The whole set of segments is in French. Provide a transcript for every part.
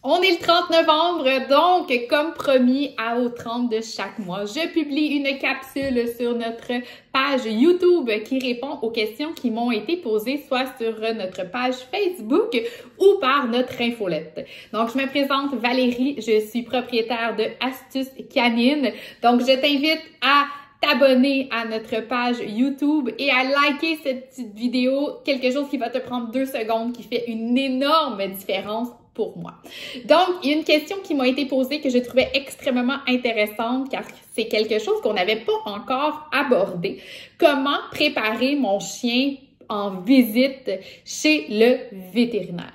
On est le 30 novembre, donc comme promis au 30 de chaque mois, je publie une capsule sur notre page YouTube qui répond aux questions qui m'ont été posées soit sur notre page Facebook ou par notre infolette. Donc, je me présente Valérie, je suis propriétaire de Astuces Canines. Donc, je t'invite à t'abonner à notre page YouTube et à liker cette petite vidéo, quelque chose qui va te prendre 2 secondes, qui fait une énorme différence pour moi. Donc, il y a une question qui m'a été posée que je trouvais extrêmement intéressante car c'est quelque chose qu'on n'avait pas encore abordé. Comment préparer mon chien en visite chez le vétérinaire?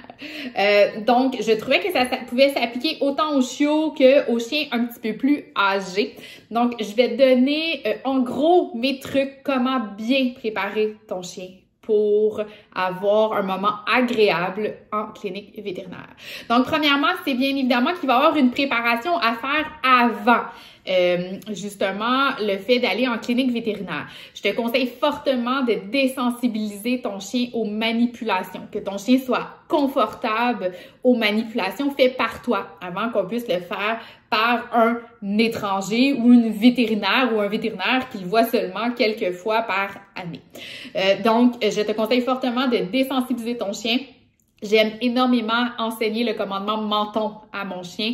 Donc, je trouvais que ça pouvait s'appliquer autant aux chiots qu'aux chiens un petit peu plus âgés. Donc, je vais te donner en gros mes trucs, comment bien préparer ton chien pour avoir un moment agréable en clinique vétérinaire. Donc, premièrement, c'est bien évidemment qu'il va y avoir une préparation à faire avant. Justement, le fait d'aller en clinique vétérinaire. Je te conseille fortement de désensibiliser ton chien aux manipulations, que ton chien soit confortable aux manipulations faites par toi avant qu'on puisse le faire par un étranger ou une vétérinaire ou un vétérinaire qui le voit seulement quelques fois par année. Donc, je te conseille fortement de désensibiliser ton chien. J'aime énormément enseigner le commandement menton à mon chien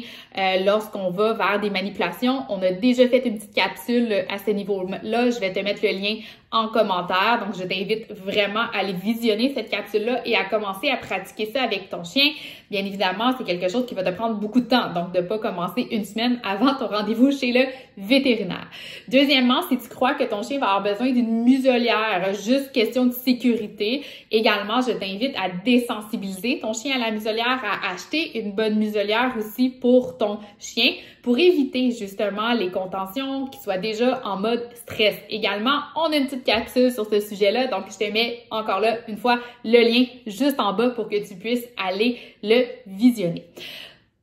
lorsqu'on va vers des manipulations. On a déjà fait une petite capsule à ce niveau-là. Je vais te mettre le lien en commentaire. Donc, je t'invite vraiment à aller visionner cette capsule-là et à commencer à pratiquer ça avec ton chien. Bien évidemment, c'est quelque chose qui va te prendre beaucoup de temps. Donc, de pas commencer une semaine avant ton rendez-vous chez le vétérinaire. Deuxièmement, si tu crois que ton chien va avoir besoin d'une muselière, juste question de sécurité, également, je t'invite à désensibiliser ton chien à la muselière, à acheter une bonne muselière aussi pour ton chien pour éviter justement les contentions qui soient déjà en mode stress. Également, on a une petite capsule sur ce sujet-là, donc je te mets encore là une fois le lien juste en bas pour que tu puisses aller le visionner.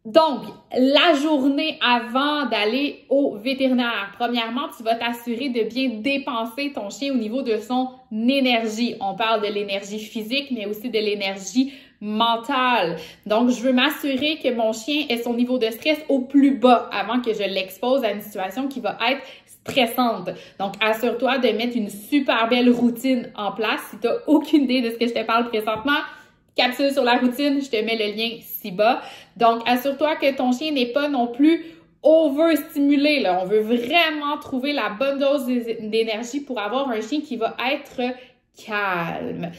Donc, la journée avant d'aller au vétérinaire, premièrement, tu vas t'assurer de bien dépenser ton chien au niveau de son énergie. On parle de l'énergie physique, mais aussi de l'énergie mentale. Donc, je veux m'assurer que mon chien ait son niveau de stress au plus bas avant que je l'expose à une situation qui va être stressante. Donc, assure-toi de mettre une super belle routine en place. Si tu n'as aucune idée de ce que je te parle présentement, capsule sur la routine, je te mets le lien ci-bas. Donc, assure-toi que ton chien n'est pas non plus overstimulé, là. On veut vraiment trouver la bonne dose d'énergie pour avoir un chien qui va être calme.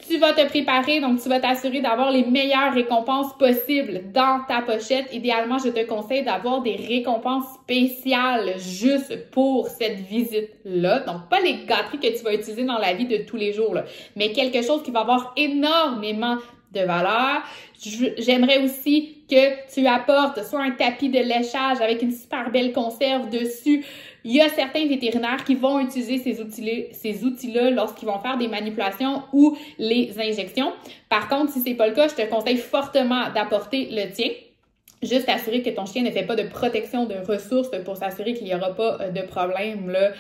Tu vas te préparer, donc tu vas t'assurer d'avoir les meilleures récompenses possibles dans ta pochette. Idéalement, je te conseille d'avoir des récompenses spéciales juste pour cette visite-là. Donc, pas les gâteries que tu vas utiliser dans la vie de tous les jours, là, mais quelque chose qui va avoir énormément de valeur. J'aimerais aussi que tu apportes soit un tapis de léchage avec une super belle conserve dessus. Il y a certains vétérinaires qui vont utiliser ces outils-là lorsqu'ils vont faire des manipulations ou les injections. Par contre, si c'est pas le cas, je te conseille fortement d'apporter le tien. Juste t'assurer que ton chien ne fait pas de protection de ressources pour s'assurer qu'il n'y aura pas de problème là,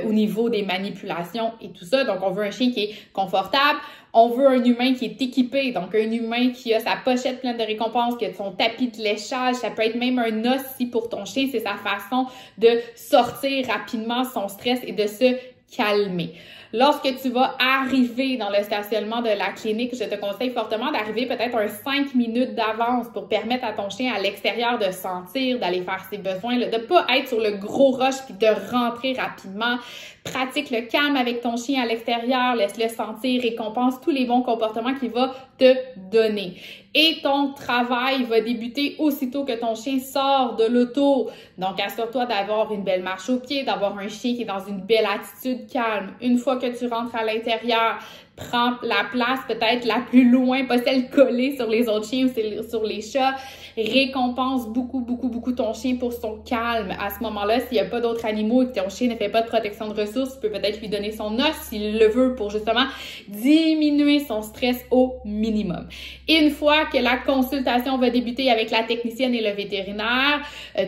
au niveau des manipulations et tout ça. Donc, on veut un chien qui est confortable. On veut un humain qui est équipé, donc un humain qui a sa pochette pleine de récompenses, qui a son tapis de léchage. Ça peut être même un os si pour ton chien, c'est sa façon de sortir rapidement son stress et de se calmer. Lorsque tu vas arriver dans le stationnement de la clinique, je te conseille fortement d'arriver peut-être 5 minutes d'avance pour permettre à ton chien à l'extérieur de sentir, d'aller faire ses besoins, là, de pas être sur le gros rush puis de rentrer rapidement. Pratique le calme avec ton chien à l'extérieur, laisse-le sentir, récompense tous les bons comportements qu'il va te donner. Et ton travail va débuter aussitôt que ton chien sort de l'auto. Donc, assure-toi d'avoir une belle marche au pied, d'avoir un chien qui est dans une belle attitude calme. Une fois que tu rentres à l'intérieur, prends la place peut-être la plus loin, pas celle collée sur les autres chiens ou sur les chats. Récompense beaucoup ton chien pour son calme. À ce moment-là, s'il n'y a pas d'autres animaux et que ton chien ne fait pas de protection de ressources, tu peux peut-être lui donner son os s'il le veut pour justement diminuer son stress au minimum. Et une fois que la consultation va débuter avec la technicienne et le vétérinaire,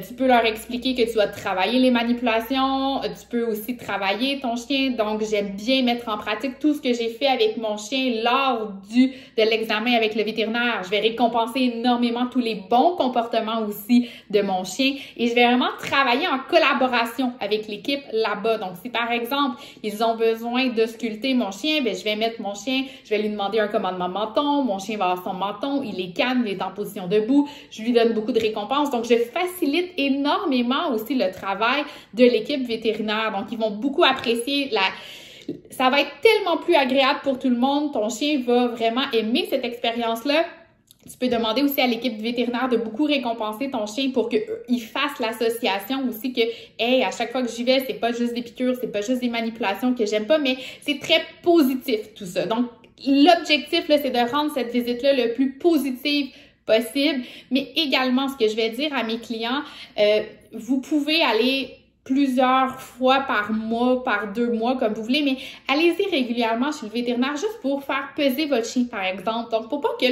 tu peux leur expliquer que tu vas travailler les manipulations, tu peux aussi travailler ton chien. Donc, j'aime bien mettre en pratique tout ce que j'ai fait avec mon chien lors de l'examen avec le vétérinaire. Je vais récompenser énormément tous les bons comportements aussi de mon chien et je vais vraiment travailler en collaboration avec l'équipe là-bas. Donc, si par exemple, ils ont besoin de sculpter mon chien, ben je vais mettre mon chien, je vais lui demander un commandement menton, mon chien va avoir son menton, il est calme, il est en position debout, je lui donne beaucoup de récompenses. Donc, je facilite énormément aussi le travail de l'équipe vétérinaire. Donc, ils vont beaucoup apprécier ça va être tellement plus agréable pour tout le monde. Ton chien va vraiment aimer cette expérience-là. Tu peux demander aussi à l'équipe vétérinaire de beaucoup récompenser ton chien pour qu'il fasse l'association aussi que, hey, à chaque fois que j'y vais, c'est pas juste des piqûres, c'est pas juste des manipulations que j'aime pas, mais c'est très positif tout ça. Donc, l'objectif, là, c'est de rendre cette visite-là le plus positive possible, mais également, ce que je vais dire à mes clients, vous pouvez aller plusieurs fois par mois, par 2 mois, comme vous voulez, mais allez-y régulièrement chez le vétérinaire juste pour faire peser votre chien, par exemple. Donc, pour pas que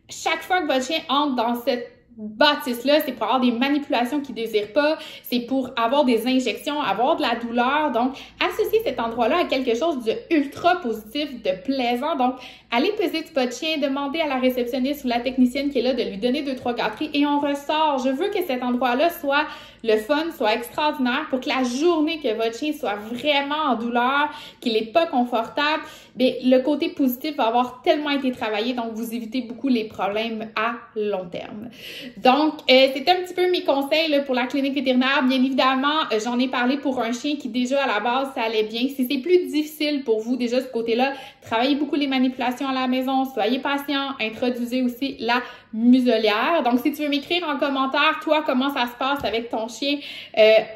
chaque fois que votre chien entre dans cette bâtisse-là, c'est pour avoir des manipulations qu'il ne désire pas, c'est pour avoir des injections, avoir de la douleur. Donc, associez cet endroit-là à quelque chose de ultra positif, de plaisant. Donc, allez peser votre chien, demandez à la réceptionniste ou la technicienne qui est là de lui donner 2-3 gâteries et on ressort. Je veux que cet endroit-là soit le fun, soit extraordinaire pour que la journée que votre chien soit vraiment en douleur, qu'il n'est pas confortable, bien, le côté positif va avoir tellement été travaillé, donc vous évitez beaucoup les problèmes à long terme. Donc, c'est un petit peu mes conseils là, pour la clinique vétérinaire. Bien évidemment, j'en ai parlé pour un chien qui déjà à la base, ça allait bien. Si c'est plus difficile pour vous déjà ce côté-là, travaillez beaucoup les manipulations à la maison, soyez patient, introduisez aussi la muselière. Donc, si tu veux m'écrire en commentaire, toi, comment ça se passe avec ton chien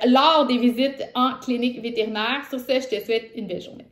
lors des visites en clinique vétérinaire. Sur ce, je te souhaite une belle journée.